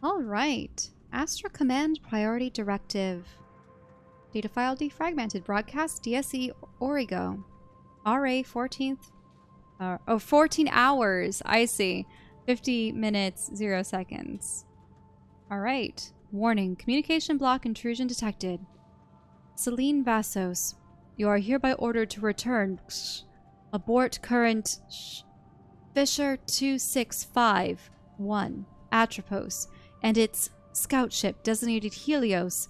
All right. Astra Command Priority Directive. Data file defragmented. Broadcast DSE Origo. RA 14th. 14 hours. I see. 50 minutes, 0 seconds. All right. Warning. Communication block intrusion detected. Selene Vassos. You are hereby ordered to return. Abort current. Fisher 2651. Atropos. And its scout ship designated Helios.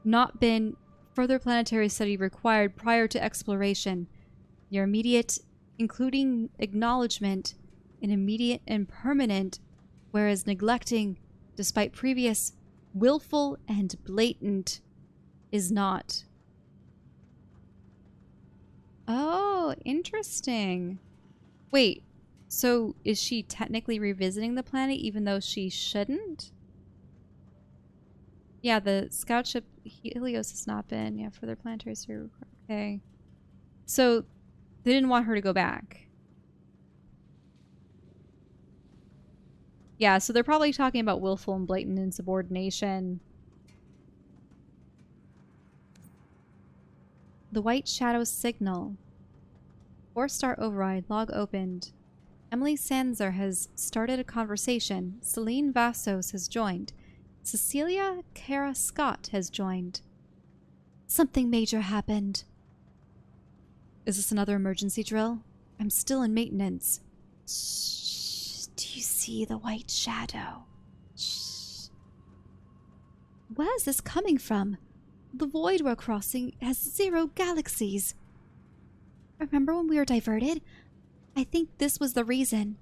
Not been further planetary study required prior to exploration. Your immediate, including acknowledgement, an immediate and permanent, whereas neglecting, despite previous, willful and blatant, is not. Oh, interesting. Wait, so is she technically revisiting the planet even though she shouldn't? Yeah, the scout ship Helios has not been. Yeah, further planetary study. Okay. So they didn't want her to go back. Yeah, so they're probably talking about willful and blatant insubordination. The White Shadow Signal. 4-star override. Log opened. Emily Sanzer has started a conversation. Selene Vassos has joined. Cecilia Kara Scott has joined. Something major happened. Is this another emergency drill? I'm still in maintenance. Shh. Do you see the white shadow? Shh. Where is this coming from? The void we're crossing has 0 galaxies. Remember when we were diverted? I think this was the reason.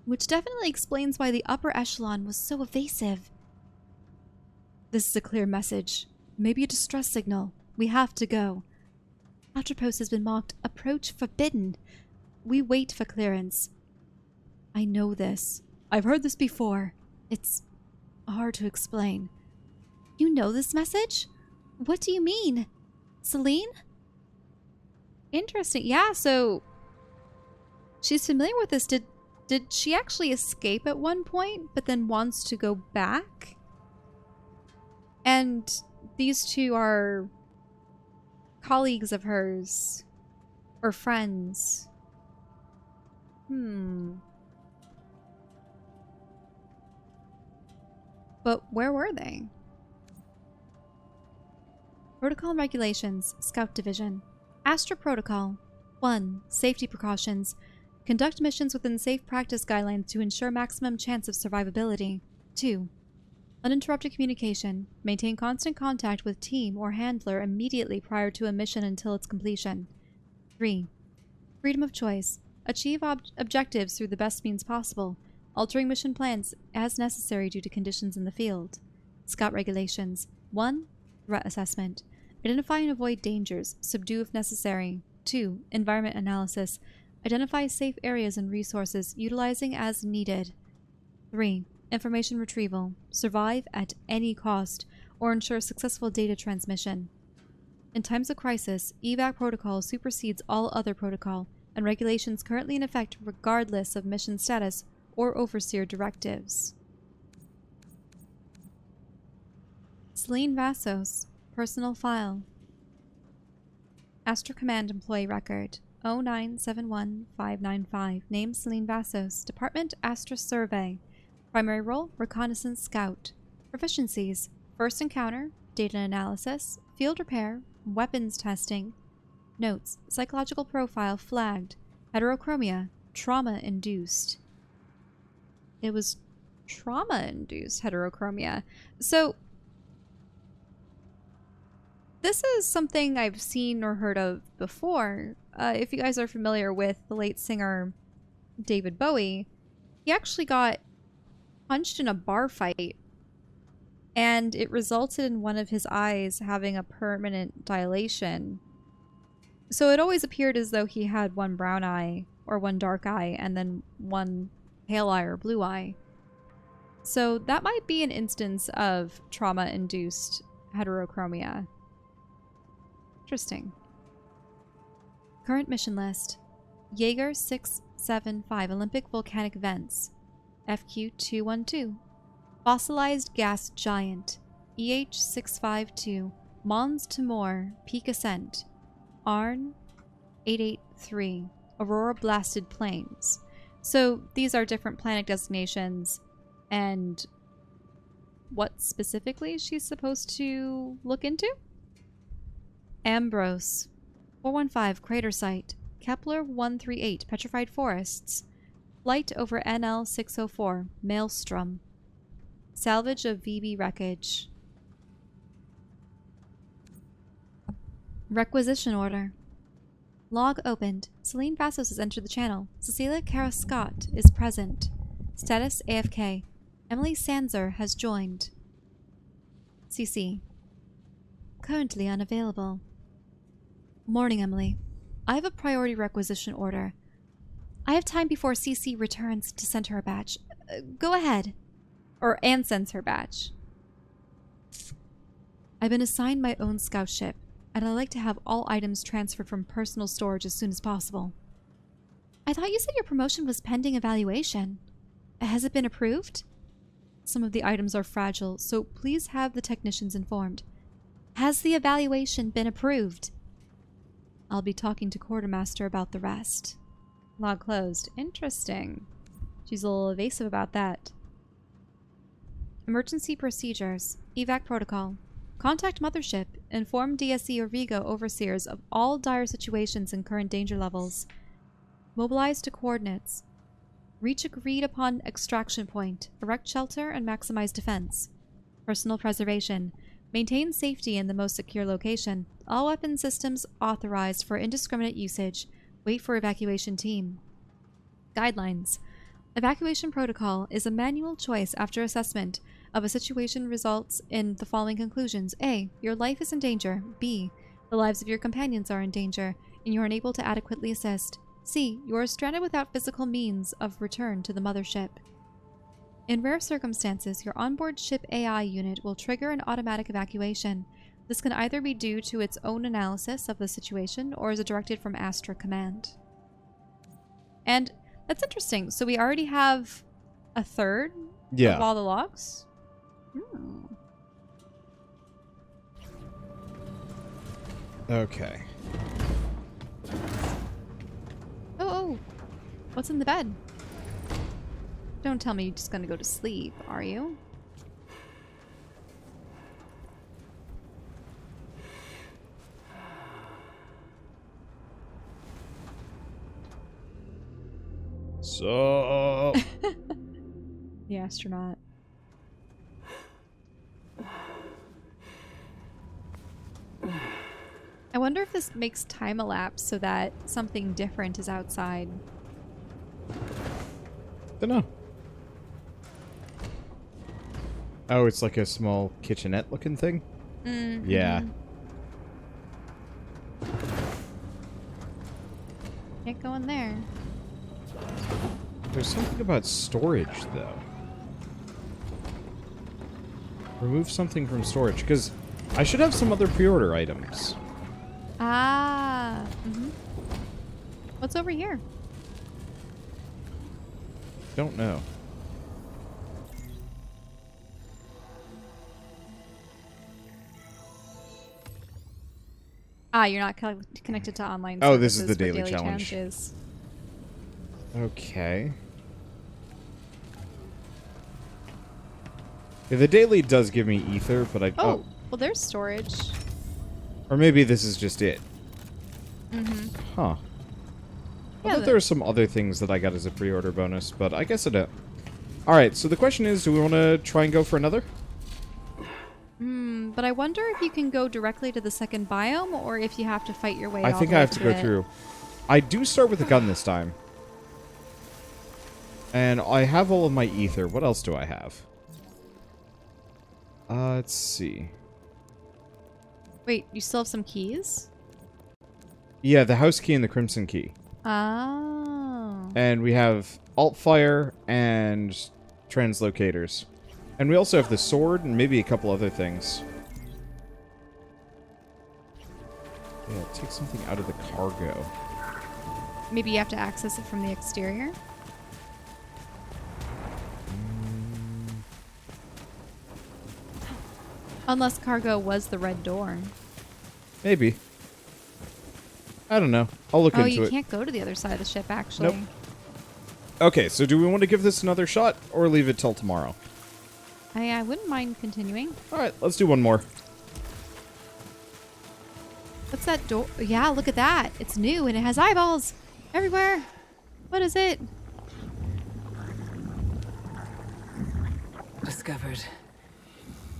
Which definitely explains why the upper echelon was so evasive. This is a clear message. Maybe a distress signal. We have to go. Atropos has been marked approach forbidden. We wait for clearance. I know this. I've heard this before. It's hard to explain. You know this message? What do you mean? Selene? Interesting. Yeah, so she's familiar with this. Did she actually escape at one point, but then wants to go back? And these two are colleagues of hers. Or friends. But where were they? Protocol and Regulations, Scout Division. Astra Protocol. 1. Safety precautions. Conduct missions within safe practice guidelines to ensure maximum chance of survivability. 2. Uninterrupted communication. Maintain constant contact with team or handler immediately prior to a mission until its completion. 3. Freedom of choice. Achieve objectives through the best means possible, altering mission plans as necessary due to conditions in the field. Scout Regulations. 1. Threat assessment. Identify and avoid dangers. Subdue if necessary. 2. Environment analysis. Identify safe areas and resources, utilizing as needed. 3. Information retrieval. Survive at any cost, or ensure successful data transmission. In times of crisis, evac protocol supersedes all other protocol and regulations currently in effect regardless of mission status or overseer directives. Selene Vassos. Personal file. Astra Command Employee Record. 0971595. Name Selene Vassos. Department Astra Survey. Primary role Reconnaissance Scout. Proficiencies: First Encounter, Data Analysis, Field Repair, Weapons Testing. Notes: Psychological Profile flagged. Heterochromia, Trauma-induced. It was trauma-induced heterochromia. So this is something I've seen or heard of before. If you guys are familiar with the late singer David Bowie, he actually got punched in a bar fight, and it resulted in one of his eyes having a permanent dilation. So it always appeared as though he had one brown eye, or one dark eye, and then one pale eye or blue eye. So that might be an instance of trauma-induced heterochromia. Interesting. Current mission list. Jaeger 675 Olympic Volcanic Vents. FQ 212. Fossilized gas giant. EH652. Mons Timor. Peak ascent. Arn 883. Aurora blasted plains. So these are different planet designations, and what specifically she's supposed to look into? Ambrose. 415 crater site. Kepler 138 petrified forests. Flight over NL 604 Maelstrom. Salvage of VB wreckage. Requisition order. Log opened. Selene Vassos has entered the channel. Cecilia Kara Scott is present. Status AFK. Emily Sanzer has joined. CC. Currently unavailable. Morning, Emily. I have a priority requisition order. I have time before CC returns to send her a batch. Go ahead. And sends her batch. I've been assigned my own scout ship, and I'd like to have all items transferred from personal storage as soon as possible. I thought you said your promotion was pending evaluation. Has it been approved? Some of the items are fragile, so please have the technicians informed. Has the evaluation been approved? I'll be talking to Quartermaster about the rest. Log closed. Interesting. She's a little evasive about that. Emergency procedures. Evac protocol. Contact Mothership. Inform DSE or Vigo overseers of all dire situations and current danger levels. Mobilize to coordinates. Reach agreed upon extraction point. Erect shelter and maximize defense. Personal preservation. Maintain safety in the most secure location. All weapon systems authorized for indiscriminate usage. Wait for evacuation team. Guidelines. Evacuation protocol is a manual choice after assessment of a situation results in the following conclusions. A. Your life is in danger. B. The lives of your companions are in danger, and you are unable to adequately assist. C. You are stranded without physical means of return to the mothership. In rare circumstances, your onboard ship AI unit will trigger an automatic evacuation. This can either be due to its own analysis of the situation or is a directive from Astra Command. And that's interesting. So we already have a third of all the logs? Okay. Oh, what's in the bed? Don't tell me you're just gonna go to sleep, are you? So The astronaut. I wonder if this makes time elapse so that something different is outside. Dunno. Oh, it's like a small kitchenette looking thing? Mm-hmm. Yeah. Can't go in there. There's something about storage, though. Remove something from storage, because I should have some other pre-order items. Ah. Mm-hmm. What's over here? Don't know. Ah, you're not connected to online Oh, this is services the for daily challenge. challenges. Okay. Yeah, the daily does give me ether, but I... Oh, well, there's storage. Or maybe this is just it. Mm-hmm. Huh. I Yeah, thought there were some other things that I got as a pre-order bonus, but I guess I don't. Alright, so the question is, do we want to try and go for another? But I wonder if you can go directly to the second biome, or if you have to fight your way I all think the I way have to go it. through. I do start with a gun this time. And I have all of my ether. What else do I have? Let's see. Wait, you still have some keys? Yeah, the house key and the crimson key. Oh. And we have alt fire and translocators. And we also have the sword and maybe a couple other things. Yeah, take something out of the cargo. Maybe you have to access it from the exterior? Unless cargo was the red door. Maybe. I don't know. I'll look Oh, into you it. can't go to the other side of the ship, actually. Nope. Okay, so do we want to give this another shot or leave it till tomorrow? I wouldn't mind continuing. All right, let's do one more. What's that door? Yeah, look at that. It's new and it has eyeballs everywhere. What is it? Discovered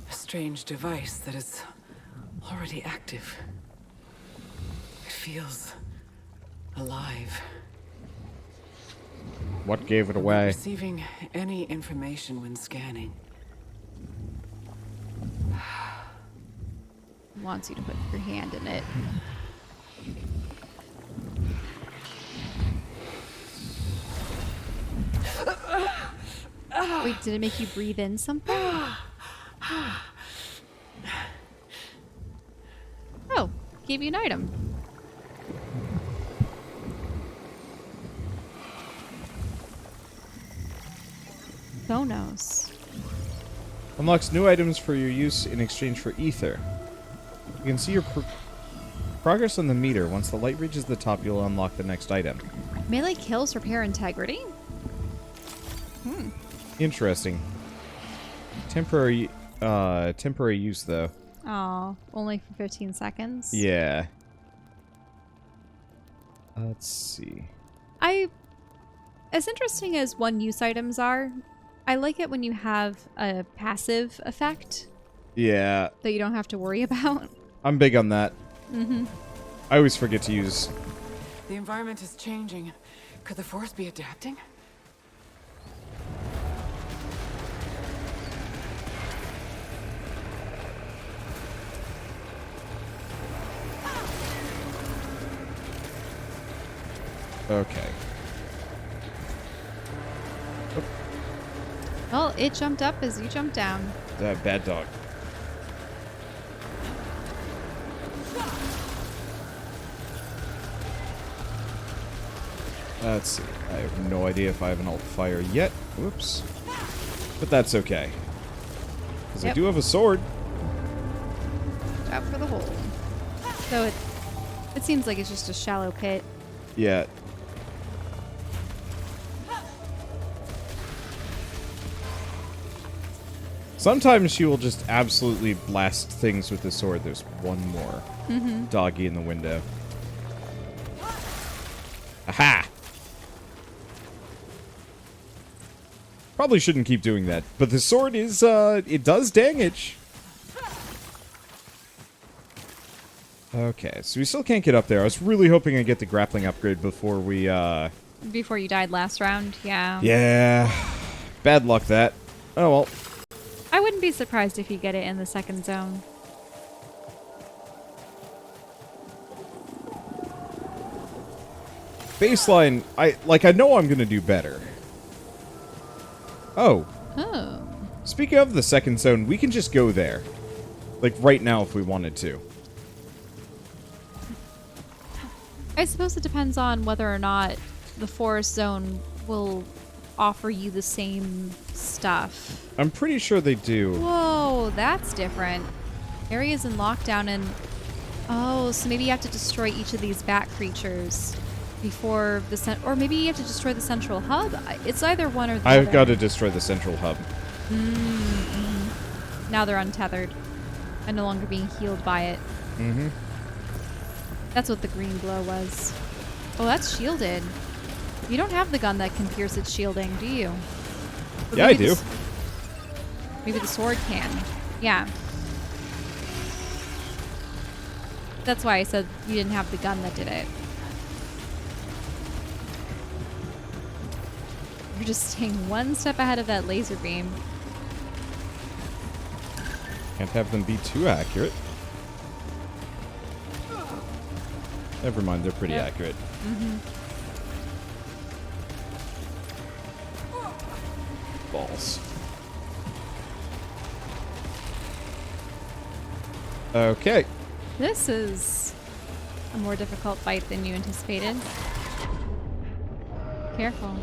a strange device that is already active. It feels alive. What gave it Not away? receiving any information when scanning. Wants you to put your hand in it. Wait, did it make you breathe in something? Oh, gave you an item. Bonos. Unlocks new items for your use in exchange for ether. You can see your progress on the meter. Once the light reaches the top, you'll unlock the next item. Melee kills repair integrity? Interesting. Temporary use though. Oh, only for 15 seconds? Yeah. Let's see. As interesting as one-use items are, I like it when you have a passive effect Yeah, that you don't have to worry about. I'm big on that. Mm-hmm. I always forget to use. The environment is changing. Could the force be adapting? Okay. Well, it jumped up as you jumped down. That bad dog. Let's see. I have no idea if I have an alt fire yet. Whoops. But that's okay. Because I Yep. do have a sword. Out for the hole. So it seems like it's just a shallow pit. Yeah. Sometimes she will just absolutely blast things with the sword. There's one more doggy in the window. Aha! Probably shouldn't keep doing that, but the sword is, it does damage. Okay, so we still can't get up there. I was really hoping I'd get the grappling upgrade before we, Before you died last round, yeah. Yeah. Bad luck, that. Oh, well. I wouldn't be surprised if you get it in the second zone. Baseline, I know I'm gonna do better. Oh. Oh. Speaking of the second zone, we can just go there. Like, right now if we wanted to. I suppose it depends on whether or not the forest zone will offer you the same stuff. I'm pretty sure they do. Whoa, that's different. Areas in lockdown and... Oh, so maybe you have to destroy each of these bat creatures before the... Or maybe you have to destroy the central hub. It's either one or the other. I've got to destroy the central hub. Mm-hmm. Now they're untethered and no longer being healed by it. Mm-hmm. That's what the green glow was. Oh, that's shielded. You don't have the gun that can pierce its shielding, do you? Or Yeah, I do. Maybe the sword can. Yeah. That's why I said you didn't have the gun that did it. You're just staying one step ahead of that laser beam. Can't have them be too accurate. Never mind, they're pretty accurate. Mm-hmm. Balls. Okay. This is a more difficult fight than you anticipated. Careful.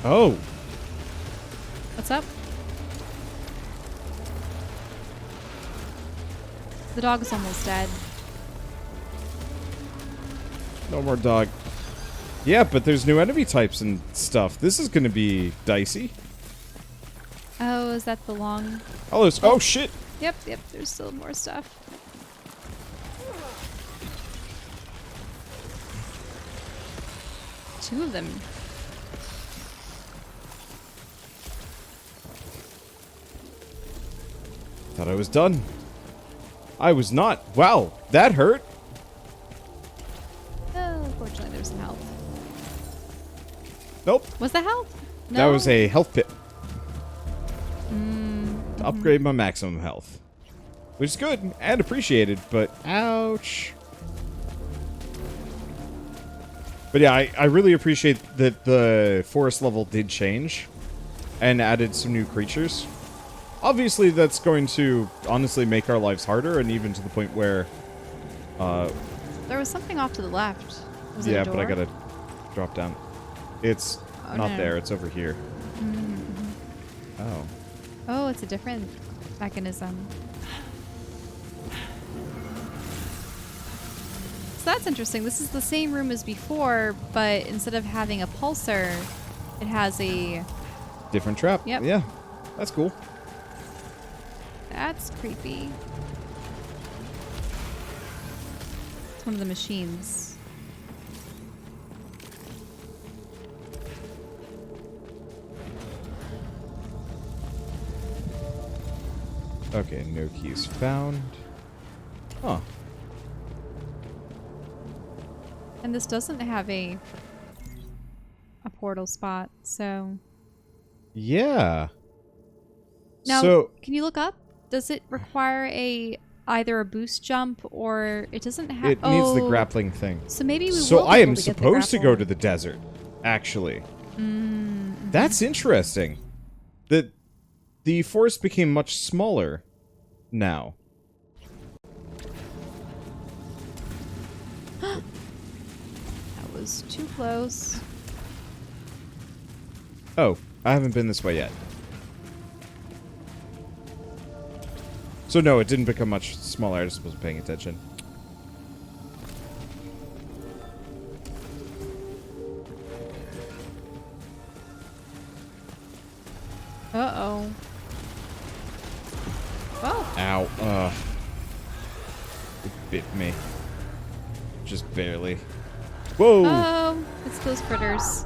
Oh. What's up? The dog is almost dead. No more dog. Yeah, but there's new enemy types and stuff. This is gonna be dicey. Oh, is that the long... Oh, there's... Oh, shit! Yep, there's still more stuff. Two of them. Thought I was done. I was not. Wow, that hurt. Oh, fortunately there's some health. Nope. Was that health? No. That was a health pit. To upgrade my maximum health. Which is good and appreciated, but ouch. But yeah, I really appreciate that the forest level did change and added some new creatures. Obviously, that's going to honestly make our lives harder, and even to the point where... There was something off to the left. Was it yeah, a door? but I gotta drop down. It's not no. there, it's over here. Oh. Oh, it's a different mechanism. So that's interesting. This is the same room as before, but instead of having a pulsar, it has a... Different trap. Yep. Yeah, that's cool. That's creepy. It's one of the machines. Okay, no keys found. Huh. And this doesn't have a portal spot, so... Yeah. Now, So, can you look up? Does it require either a boost jump or it doesn't have... it needs the grappling thing. So maybe we So will be I able am to get the supposed to go grapple. to the desert, actually. That's interesting. The forest became much smaller now. That was too close. Oh, I haven't been this way yet. So no, it didn't become much smaller. I just wasn't paying attention. Uh-oh. Oh. Ow. It bit me. Just barely. Whoa! Oh, it's those critters.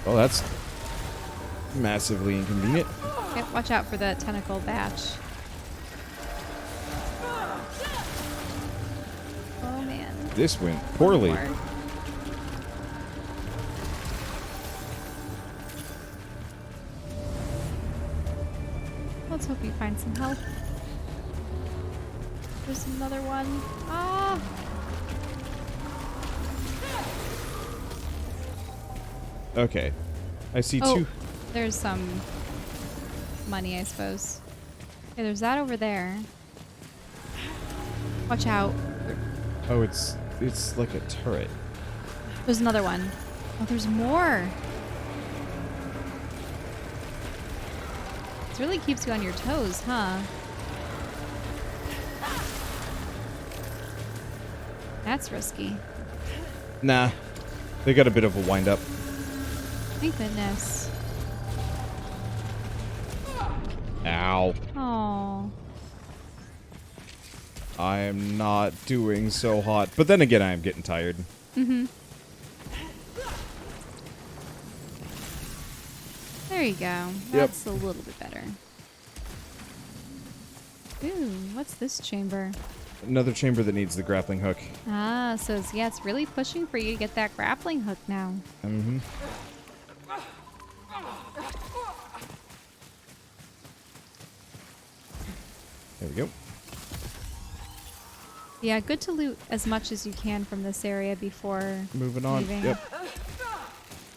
Oh, that's massively inconvenient. Yep, watch out for the tentacle batch. Oh, man. This went poorly. More. Let's hope you find some help. There's another one. Ah! Okay. I see Oh, two. there's some money, I suppose. Okay, there's that over there. Watch out. Oh, it's like a turret. There's another one. Oh, there's more. This really keeps you on your toes, huh? That's risky. Nah. They got a bit of a wind up. Thank goodness. Ow. Oh. I am not doing so hot. But then again, I am getting tired. Mm-hmm. There you go. That's a little bit better. Ooh, what's this chamber? Another chamber that needs the grappling hook. Ah, so it's really pushing for you to get that grappling hook now. Mm-hmm. There we go. Yeah, good to loot as much as you can from this area before Moving on. leaving. Yep.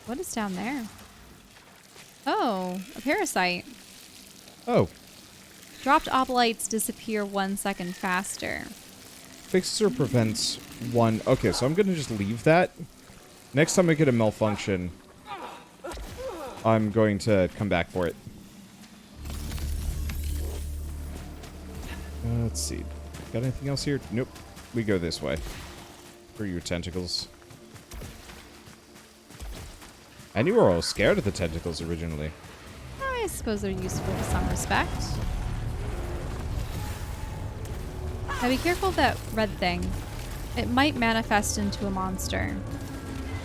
What is down there? Oh, a parasite. Oh. Dropped obolites disappear 1 second faster. Fixes or prevents one. Okay, so I'm going to just leave that. Next time I get a malfunction, I'm going to come back for it. Let's see. Got anything else here? Nope. We go this way. For your tentacles. I knew we were all scared of the tentacles originally. I suppose they're useful in some respect. Now be careful of that red thing. It might manifest into a monster.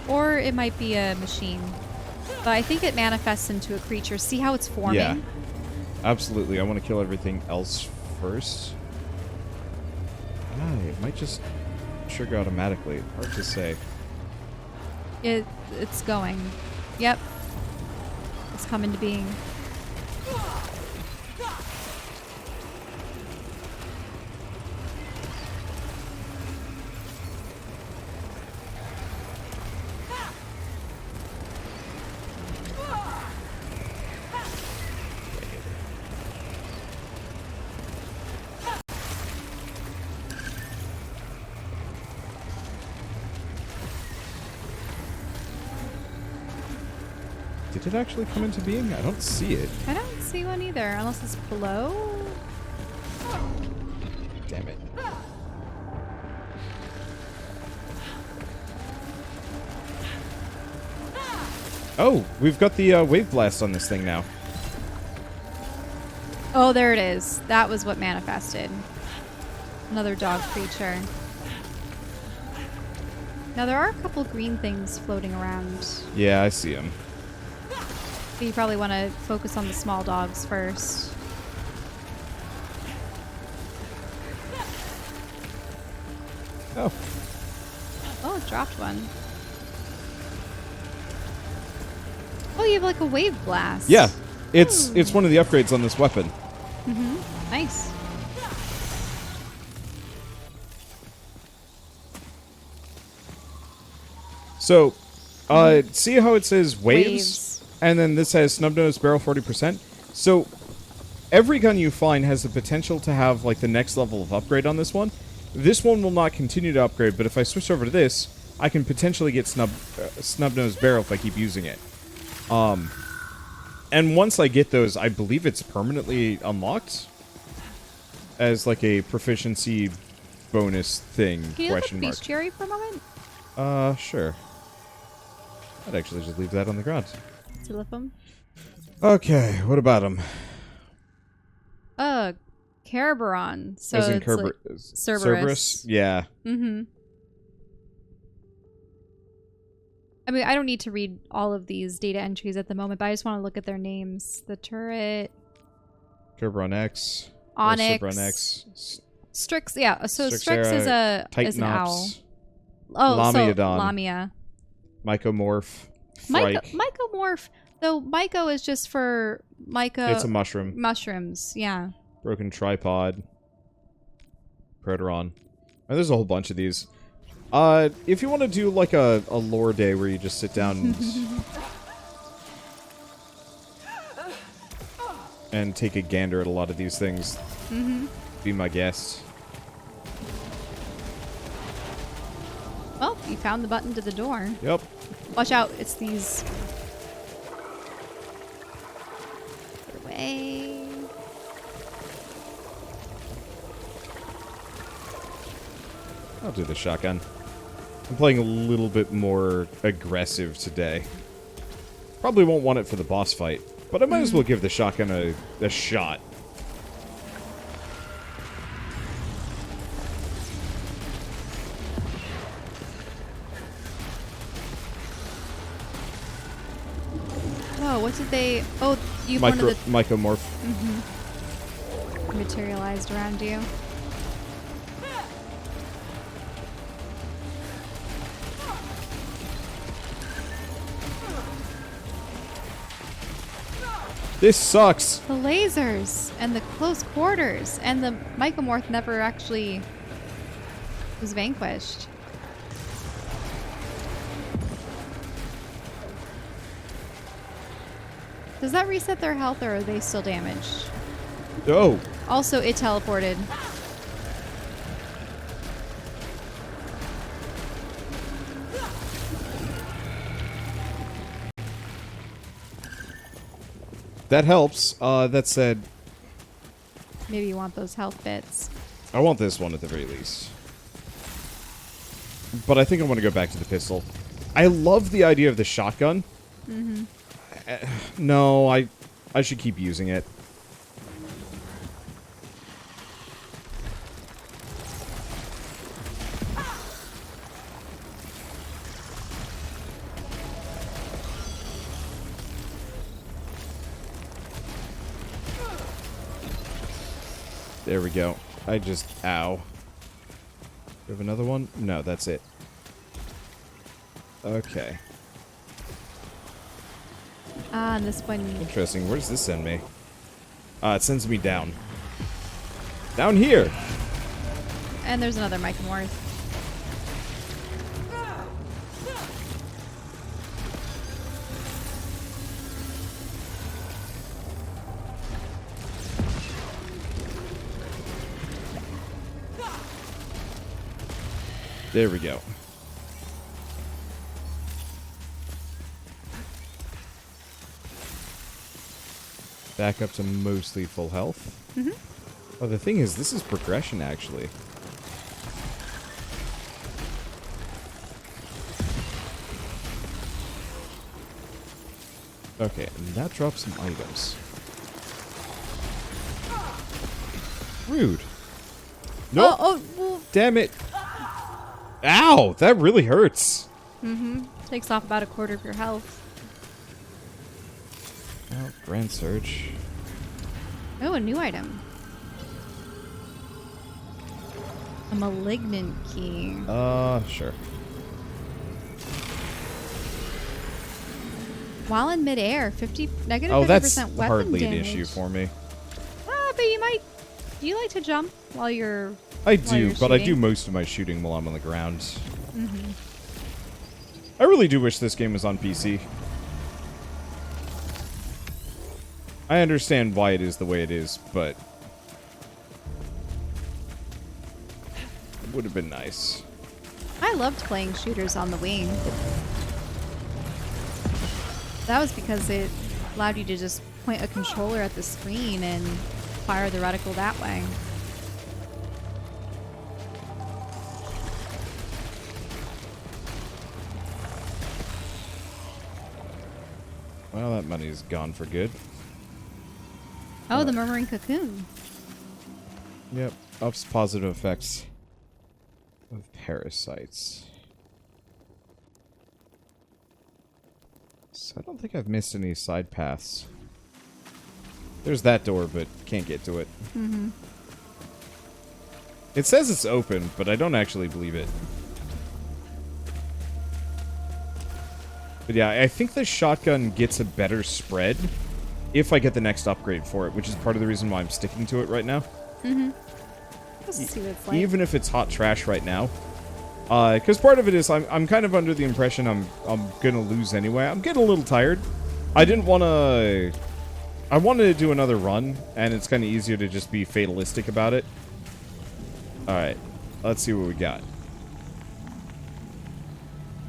Or it might be a machine. But I think it manifests into a creature. See how it's forming? Yeah. Absolutely. I want to kill everything else first. Ah, it might just trigger automatically. Hard to say. It's going. Yep. It's come into being. Did it actually come into being? I don't see it. I don't see one either, unless it's below. Damn it. Oh, we've got the wave blast on this thing now. Oh, there it is. That was what manifested. Another dog creature. Now there are a couple green things floating around. Yeah, I see them. But you probably want to focus on the small dogs first. Oh. Oh, it dropped one. Oh, you have like a wave blast. Yeah. It's one of the upgrades on this weapon. Mm-hmm. Nice. So, see how it says waves? And then this has snub-nosed barrel 40%? So, every gun you find has the potential to have, like, the next level of upgrade on this one. This one will not continue to upgrade, but if I switch over to this, I can potentially get snub-nosed barrel if I keep using it. And once I get those, I believe it's permanently unlocked as, like, a proficiency bonus thing, Can you look at question mark. bestiary for a moment? Sure. I'd actually just leave that on the ground. Telephone. Okay, what about him? Kerberon. So As in it's like Cerberus. Yeah. Mm-hmm. I mean, I don't need to read all of these data entries at the moment, but I just want to look at their names. The turret. Kerberon X. Onyx. Kerberon X. Strix, yeah. So Strix Strix is an owl. Titanops. Oh, Lamiodon. so Lamia. Mycomorph. Phrike. Mycomorph. Though Myco is just for Myco. It's a mushroom. Mushrooms, yeah. Broken tripod. Proteron. And there's a whole bunch of these. If you want to do like a lore day where you just sit down and take a gander at a lot of these things, be my guest. Well, you found the button to the door. Yep. Watch out, it's these. Get away. I'll do the shotgun. I'm playing a little bit more aggressive today. Probably won't want it for the boss fight, but I might as well give the shotgun a shot. Oh, what did they... Oh, you one of the... Mycomorph. materialized around you. This sucks. The lasers and the close quarters and the Mycomorph never actually was vanquished. Does that reset their health or are they still damaged? Oh. Also, it teleported. That helps. That said, Maybe you want those health bits. I want this one at the very least. But I think I want to go back to the pistol. I love the idea of the shotgun. Mm-hmm. No, I should keep using it. There we go. Ow. We have another one? No, that's it. Okay. Ah, and this one. Interesting. Where does this send me? It sends me down. Down here! And there's another Mike Morris. There we go. Back up to mostly full health. Mm-hmm. Oh, the thing is, this is progression, actually. Okay, and that drops some items. Rude. Nope. Oh, well. Damn it. Ow! That really hurts. Mm-hmm. Takes off about a quarter of your health. Oh, Grand Surge. Oh, a new item. A malignant key. Sure. While in midair, negative Oh, 50% that's weapon hardly damage. an issue for me. But you might. Do you like to jump while you're? I while do, you're but I do shooting? most of my shooting while I'm on the ground. Mm-hmm. I really do wish this game was on PC. I understand why it is the way it is, but it would have been nice. I loved playing shooters on the wing. That was because it allowed you to just point a controller at the screen and fire the reticle that way. Well, that money's gone for good. Oh, the murmuring cocoon. Yep, ups positive effects of parasites. So I don't think I've missed any side paths. There's that door, but can't get to it. Mm-hmm. It says it's open, but I don't actually believe it. But yeah, I think the shotgun gets a better spread if I get the next upgrade for it, which is part of the reason why I'm sticking to it right now. Mm-hmm. Let's see what it's like. Even if it's hot trash right now. Because part of it is I'm kind of under the impression I'm going to lose anyway. I'm getting a little tired. I didn't want to... I wanted to do another run, and it's kind of easier to just be fatalistic about it. Alright, let's see what we got.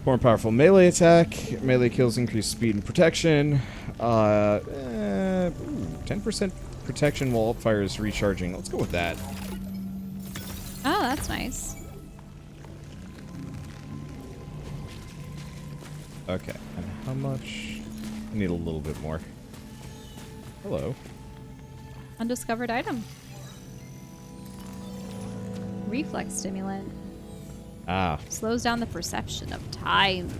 More powerful melee attack. Melee kills increase speed and protection. 10% protection while fire is recharging. Let's go with that. Oh, that's nice. Okay, and how much? I need a little bit more. Hello. Undiscovered item. Reflex stimulant. Ah. Slows down the perception of time.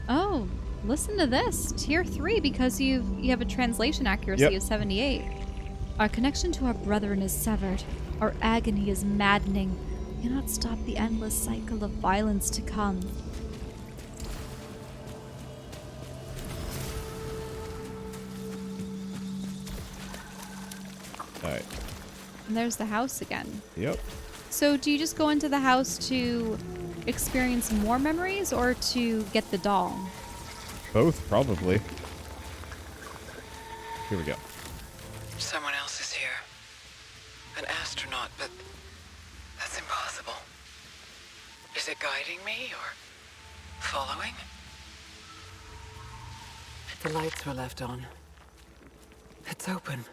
Oh, listen to this. Tier 3 because you have a translation accuracy of 78. Our connection to our brethren is severed. Our agony is maddening. We cannot stop the endless cycle of violence to come. Alright. And there's the house again. Yep. So do you just go into the house to experience more memories or to get the doll? Both, probably. Here we go. Someone else is here. An astronaut, but that's impossible. Is it guiding me or following? The lights were left on. It's open.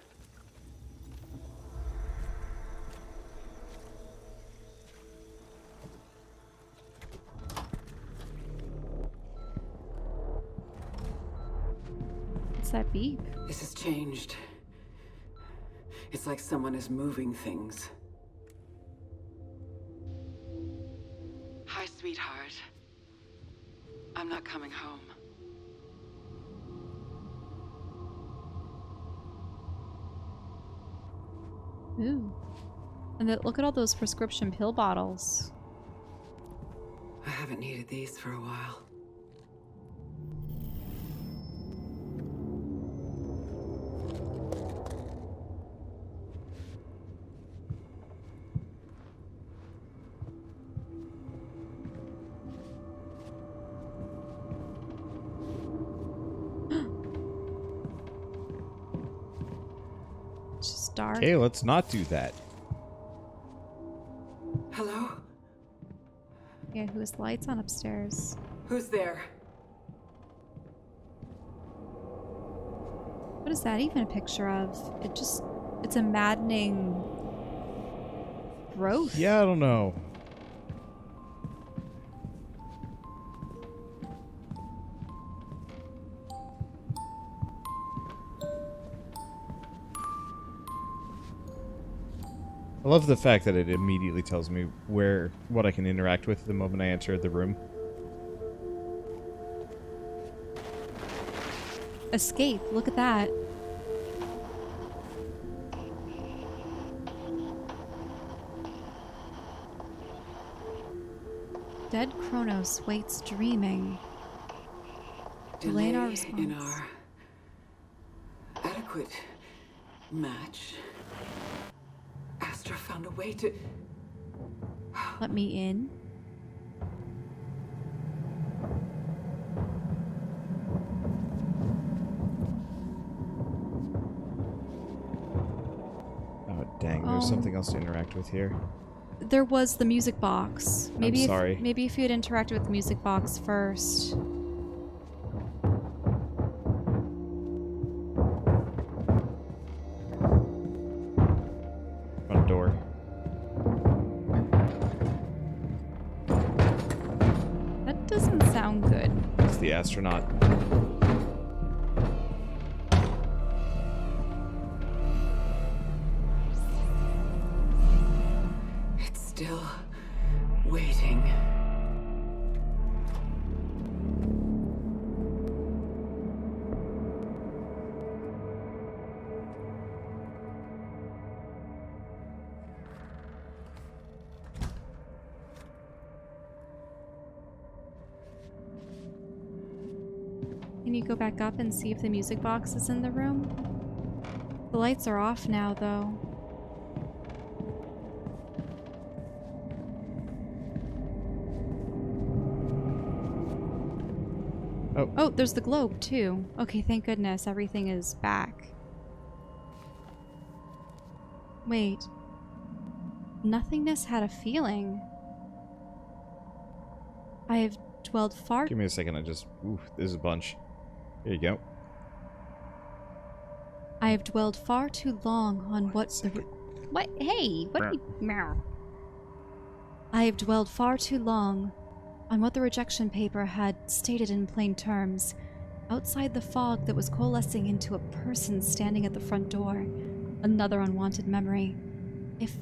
What's that beep? This has changed. It's like someone is moving things. Hi, sweetheart. I'm not coming home. Ooh. And look at all those prescription pill bottles. I haven't needed these for a while. It's just dark. Okay, let's not do that. Hello? Yeah, who has lights on upstairs? Who's there? What is that even a picture of? It's a maddening growth. Yeah, I don't know. I love the fact that it immediately tells me what I can interact with the moment I enter the room. Escape. Look at that. Dead Kronos waits dreaming. Delay in our response. in our adequate match. Astra found a way to... Let me in. Oh, dang. There's something else to interact with here. There was the music box. Maybe I'm sorry. Maybe if you had interacted with the music box first. Front door. That doesn't sound good. It's the astronaut. It's still waiting. Can you go back up and see if the music box is in the room? The lights are off now, though. Oh, there's the globe, too. Okay, thank goodness. Everything is back. Wait. Nothingness had a feeling. I have dwelled far... Give me a second. Ooh, there's a bunch. Here you go. I have dwelled far too long on what the... What? Hey, what are you... Meow. I have dwelled far too long on what the rejection paper had stated in plain terms. Outside the fog that was coalescing into a person standing at the front door. Another unwanted memory. If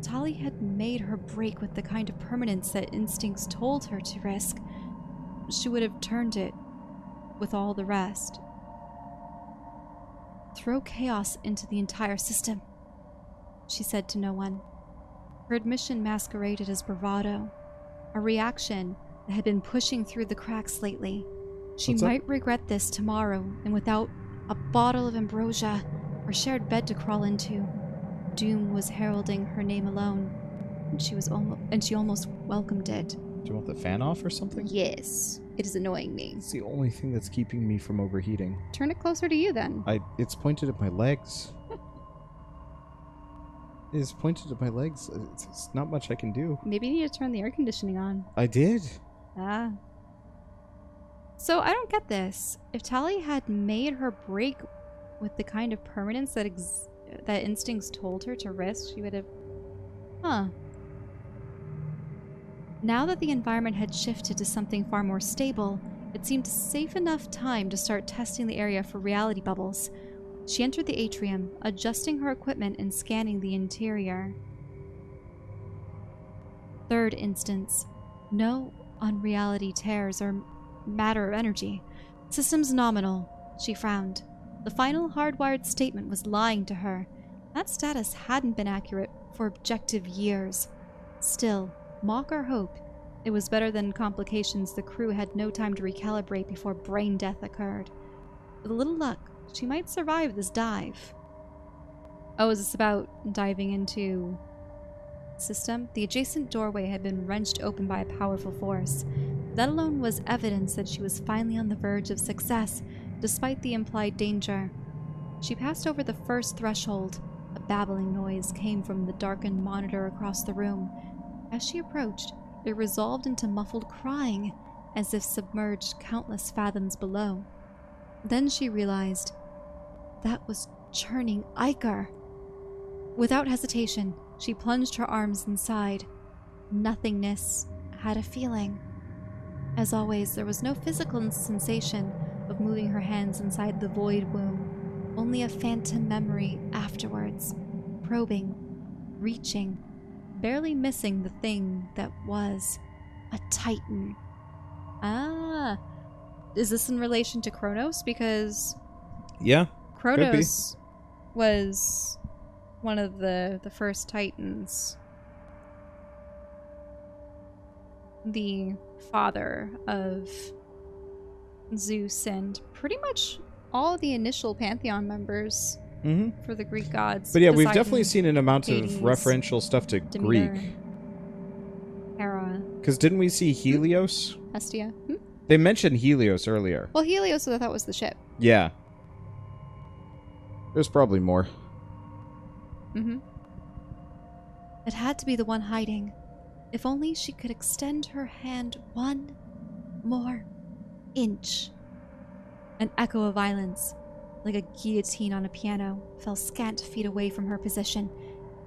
Tali had made her break with the kind of permanence that instincts told her to risk, she would have turned it with all the rest. Throw chaos into the entire system, she said to no one. Her admission masqueraded as bravado, a reaction that had been pushing through the cracks lately. She might regret this tomorrow, and without a bottle of ambrosia or shared bed to crawl into, doom was heralding her name alone, and she almost welcomed it. Do you want the fan off or something? Yes, it is annoying me. It's the only thing that's keeping me from overheating. Turn it closer to you then. It's pointed at my legs. It's pointed at my legs. It's not much I can do. Maybe you need to turn the air conditioning on. I did. Ah. So I don't get this. If Tali had made her break with the kind of permanence that instincts told her to risk, she would have... Huh. Now that the environment had shifted to something far more stable, it seemed safe enough time to start testing the area for reality bubbles. She entered the atrium, adjusting her equipment and scanning the interior. Third instance. No unreality tears or matter or energy. Systems nominal. She frowned. The final hardwired statement was lying to her. That status hadn't been accurate for objective years. Still, mock or hope, it was better than complications the crew had no time to recalibrate before brain death occurred. With a little luck, she might survive this dive. Oh, is this about diving into system? The adjacent doorway had been wrenched open by a powerful force. That alone was evidence that she was finally on the verge of success, despite the implied danger. She passed over the first threshold. A babbling noise came from the darkened monitor across the room. As she approached, it resolved into muffled crying, as if submerged countless fathoms below. Then she realized that was churning ichor. Without hesitation, she plunged her arms inside. Nothingness had a feeling. As always, there was no physical sensation of moving her hands inside the void womb, only a phantom memory afterwards, probing, reaching, barely missing the thing that was a titan. Ah, is this in relation to Kronos? Because Yeah, Kronos was one of the first titans. The father of Zeus and pretty much all the initial pantheon members for the Greek gods. But yeah, we've Poseidon, definitely seen an amount Hades, of referential stuff to Demeter, Greek. Hera, Because didn't we see Helios? Hestia. They mentioned Helios earlier. Well, Helios, I thought was the ship. Yeah. There's probably more. It had to be the one hiding. If only she could extend her hand one more inch. An echo of violence, like a guillotine on a piano, fell scant feet away from her position.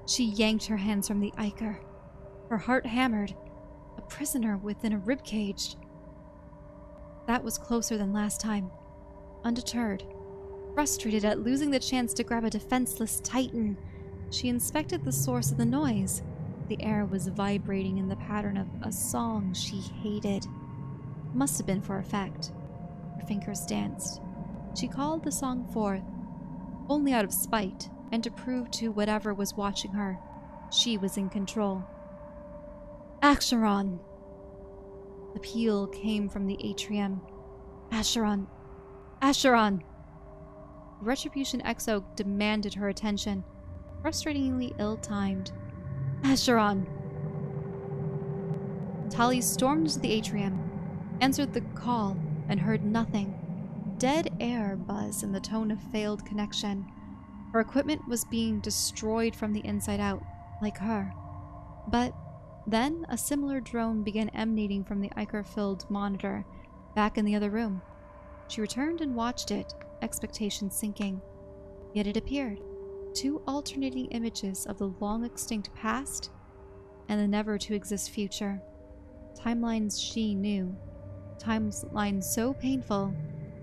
She yanked her hands from the ichor. Her heart hammered, a prisoner within a ribcage. That was closer than last time. Undeterred, frustrated at losing the chance to grab a defenseless titan, she inspected the source of the noise. The air was vibrating in the pattern of a song she hated. Must have been for effect. Her fingers danced. She called the song forth, only out of spite, and to prove to whatever was watching her, she was in control. Acheron! The peal came from the atrium. Acheron! Acheron! Retribution Exo demanded her attention, frustratingly ill-timed. Acheron! Tali stormed into the atrium, answered the call, and heard nothing. Dead air buzz in the tone of failed connection. Her equipment was being destroyed from the inside out, like her. But then a similar drone began emanating from the ichor-filled monitor, back in the other room. She returned and watched it, expectation sinking. Yet it appeared. 2 alternating images of the long-extinct past and the never-to-exist future. Timelines she knew. Timelines so painful,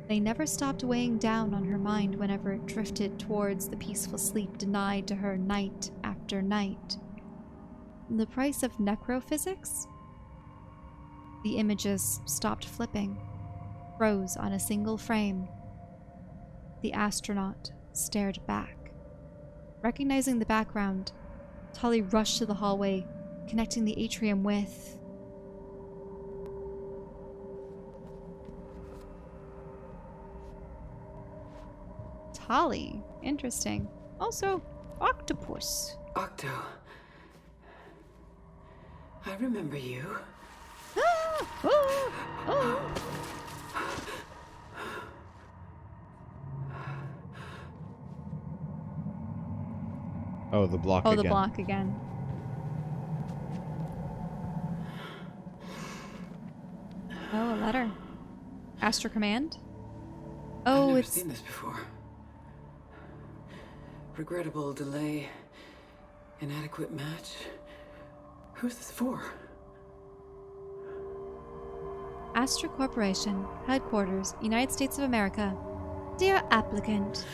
they never stopped weighing down on her mind whenever it drifted towards the peaceful sleep denied to her night after night. The price of necrophysics? The images stopped flipping, froze on a single frame. The astronaut stared back. Recognizing the background, Tali rushed to the hallway, connecting the atrium with... Tali. Interesting. Also, octopus. Octo. I remember you. Oh, the block again. Oh, the block again. Oh, a letter. Astra Command? I've Oh, never it's... seen this before. Regrettable delay. Inadequate match. Who's this for? Astra Corporation, Headquarters, United States of America. Dear applicant,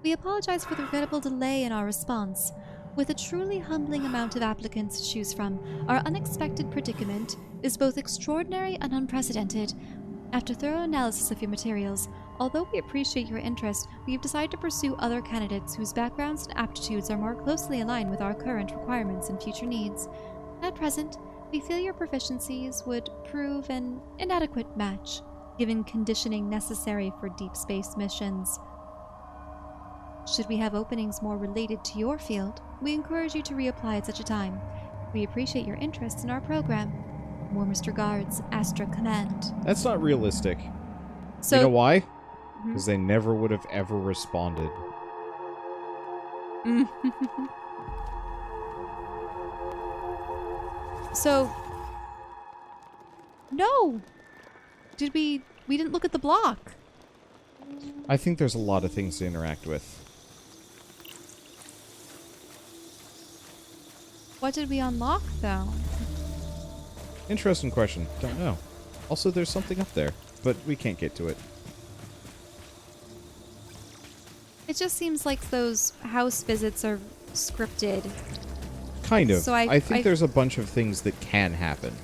we apologize for the regrettable delay in our response. With a truly humbling amount of applicants to choose from, our unexpected predicament is both extraordinary and unprecedented. After thorough analysis of your materials, although we appreciate your interest, we have decided to pursue other candidates whose backgrounds and aptitudes are more closely aligned with our current requirements and future needs. At present, we feel your proficiencies would prove an inadequate match, given conditioning necessary for deep space missions. Should we have openings more related to your field, we encourage you to reapply at such a time. We appreciate your interest in our program. Warmest regards, Astra Command. That's not realistic. So, You know why? Because they never would have ever responded. So, no! We didn't look at the block. I think there's a lot of things to interact with. What did we unlock, though? Interesting question. Don't know. Also, there's something up there, but we can't get to it. It just seems like those house visits are scripted. Kind of. So I think there's a bunch of things that can happen.